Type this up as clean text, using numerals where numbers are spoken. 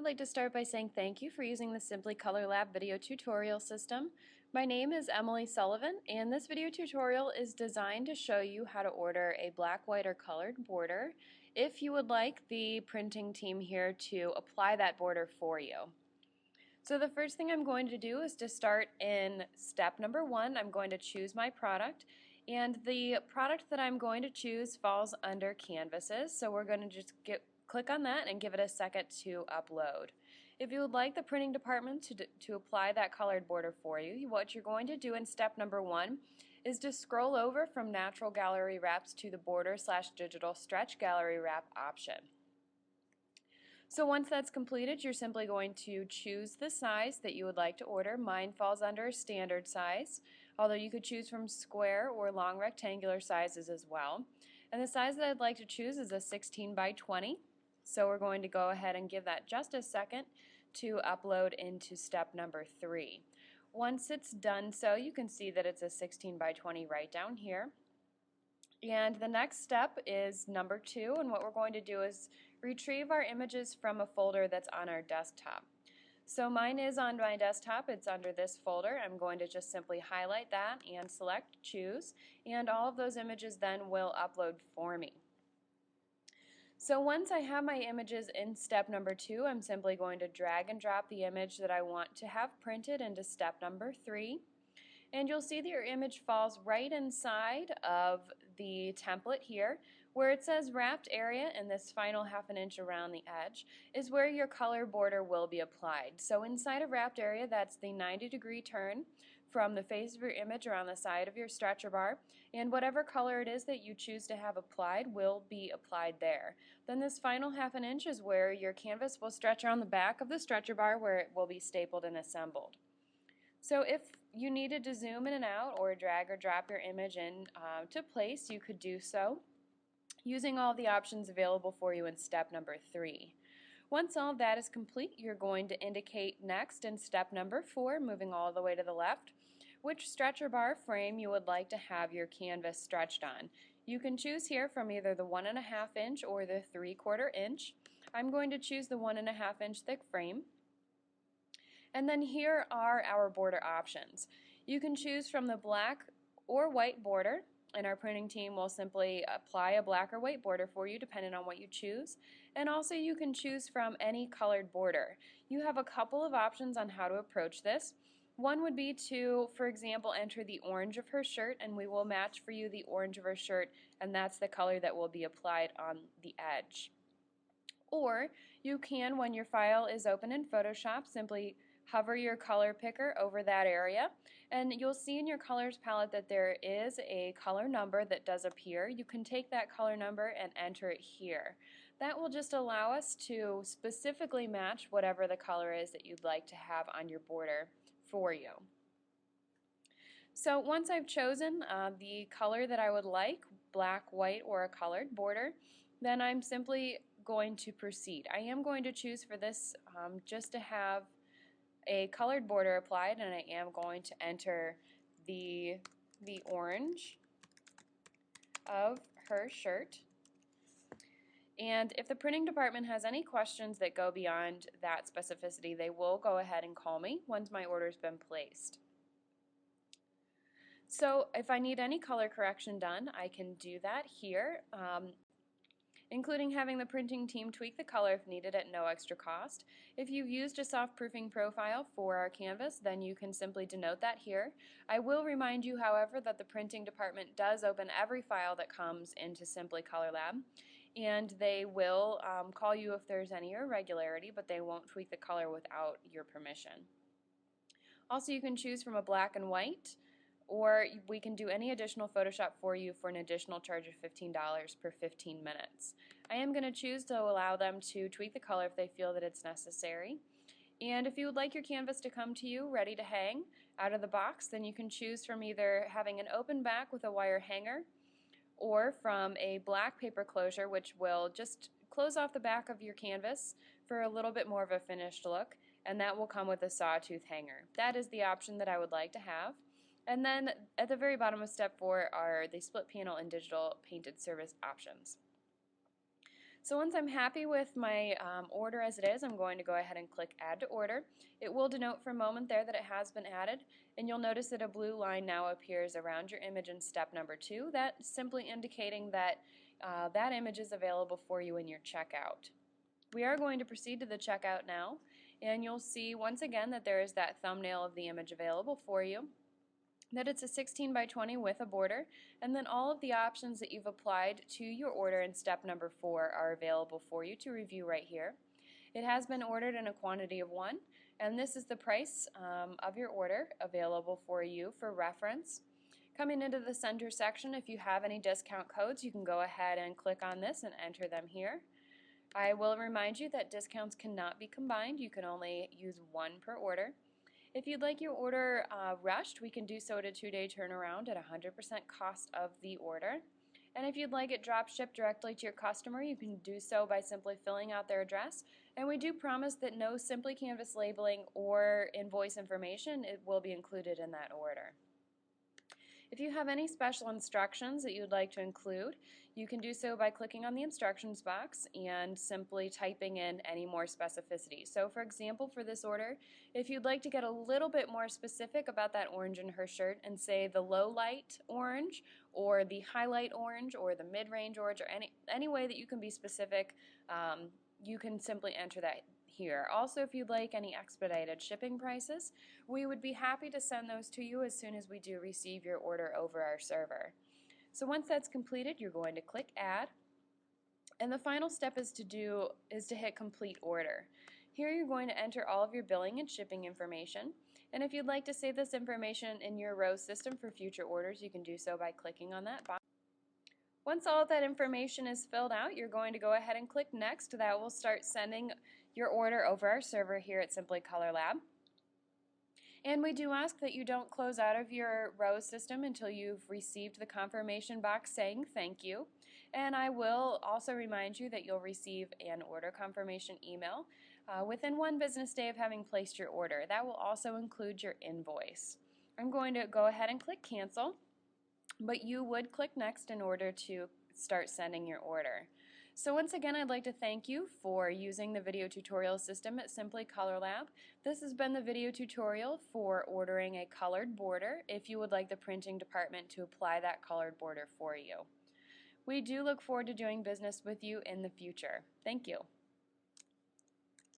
like to start by saying thank you for using the Simply Color Lab video tutorial system. My name is Emily Sullivan, and this video tutorial is designed to show you how to order a black, white, or colored border if you would like the printing team here to apply that border for you. So the first thing I'm going to do is to start in step number 1. I'm going to choose my product, and the product that I'm going to choose falls under canvases, so we're going to just click on that and give it a second to upload. If you would like the printing department to apply that colored border for you, what you're going to do in step number 1 is to scroll over from natural gallery wraps to the border/digital stretch gallery wrap option. So once that's completed, you're simply going to choose the size that you would like to order. Mine falls under standard size, although you could choose from square or long rectangular sizes as well. And the size that I'd like to choose is a 16 by 20. So we're going to go ahead and give that just a second to upload into step number 3. Once it's done so, you can see that it's a 16 by 20 right down here. And the next step is number 2, and what we're going to do is retrieve our images from a folder that's on our desktop. So mine is on my desktop. It's under this folder. I'm going to just simply highlight that and select choose, and all of those images then will upload for me. So once I have my images in step number 2, I'm simply going to drag and drop the image that I want to have printed into step number 3. And you'll see that your image falls right inside of the template here, where it says wrapped area, and this final 1/2 inch around the edge is where your color border will be applied. So inside of wrapped area, that's the 90-degree turn from the face of your image around the side of your stretcher bar, and whatever color it is that you choose to have applied will be applied there. Then this final 1/2 inch is where your canvas will stretch around the back of the stretcher bar, where it will be stapled and assembled. So if you needed to zoom in and out or drag or drop your image in to place, you could do so using all the options available for you in step number 3. Once all of that is complete, you're going to indicate next in step number 4, moving all the way to the left, which stretcher bar frame you would like to have your canvas stretched on. You can choose here from either the 1.5 inch or the 3/4 inch. I'm going to choose the 1.5 inch thick frame. And then here are our border options. You can choose from the black or white border, and our printing team will simply apply a black or white border for you depending on what you choose. And also you can choose from any colored border. You have a couple of options on how to approach this. One would be to, for example, enter the orange of her shirt, and we will match for you the orange of her shirt, and that's the color that will be applied on the edge. Or you can, when your file is open in Photoshop, simply hover your color picker over that area, and you'll see in your colors palette that there is a color number that does appear. You can take that color number and enter it here. That will just allow us to specifically match whatever the color is that you'd like to have on your border for you. So once I've chosen the color that I would like, black, white, or a colored border, then I'm simply going to proceed. I am going to choose for this just to have a colored border applied, and I am going to enter the orange of her shirt. And if the printing department has any questions that go beyond that specificity, they will go ahead and call me once my order's been placed. So if I need any color correction done, I can do that here, including having the printing team tweak the color if needed at no extra cost. If you've used a soft proofing profile for our canvas, then you can simply denote that here. I will remind you, however, that the printing department does open every file that comes into Simply Color Lab, and they will call you if there's any irregularity, but they won't tweak the color without your permission. Also, you can choose from a black and white, or we can do any additional Photoshop for you for an additional charge of $15 per 15 minutes. I am going to choose to allow them to tweak the color if they feel that it's necessary. And if you would like your canvas to come to you ready to hang out of the box, then you can choose from either having an open back with a wire hanger, or from a black paper closure, which will just close off the back of your canvas for a little bit more of a finished look, and that will come with a sawtooth hanger. That is the option that I would like to have. And then at the very bottom of step 4 are the split panel and digital painted service options. So once I'm happy with my order as it is, I'm going to go ahead and click Add to Order. It will denote for a moment there that it has been added, and you'll notice that a blue line now appears around your image in step number 2. That's simply indicating that that image is available for you in your checkout. We are going to proceed to the checkout now, and you'll see once again that there is that thumbnail of the image available for you, that it's a 16 by 20 with a border, and then all of the options that you've applied to your order in step number 4 are available for you to review right here. It has been ordered in a quantity of 1, and this is the price of your order available for you for reference. Coming into the center section, if you have any discount codes, you can go ahead and click on this and enter them here. I will remind you that discounts cannot be combined. You can only use one per order. If you'd like your order rushed, we can do so at a 2-day turnaround at 100% cost of the order. And if you'd like it drop shipped directly to your customer, you can do so by simply filling out their address. And we do promise that no Simply Canvas labeling or invoice information will be included in that order. If you have any special instructions that you'd like to include, you can do so by clicking on the instructions box and simply typing in any more specificity. So for example, for this order, if you'd like to get a little bit more specific about that orange in her shirt and say the low light orange or the highlight orange or the mid-range orange or any way that you can be specific, you can simply enter that here. Also, if you'd like any expedited shipping prices, we would be happy to send those to you as soon as we do receive your order over our server. So once that's completed, you're going to click Add, and the final step is to hit Complete Order. Here you're going to enter all of your billing and shipping information, and if you'd like to save this information in your Rose system for future orders, you can do so by clicking on that box. Once all of that information is filled out, you're going to go ahead and click Next. That will start sending your order over our server here at Simply Color Lab. And we do ask that you don't close out of your Rose system until you've received the confirmation box saying thank you. And I will also remind you that you'll receive an order confirmation email within 1 business day of having placed your order. That will also include your invoice. I'm going to go ahead and click Cancel, but you would click Next in order to start sending your order. So once again, I'd like to thank you for using the video tutorial system at Simply Color Lab. This has been the video tutorial for ordering a colored border if you would like the printing department to apply that colored border for you. We do look forward to doing business with you in the future. Thank you.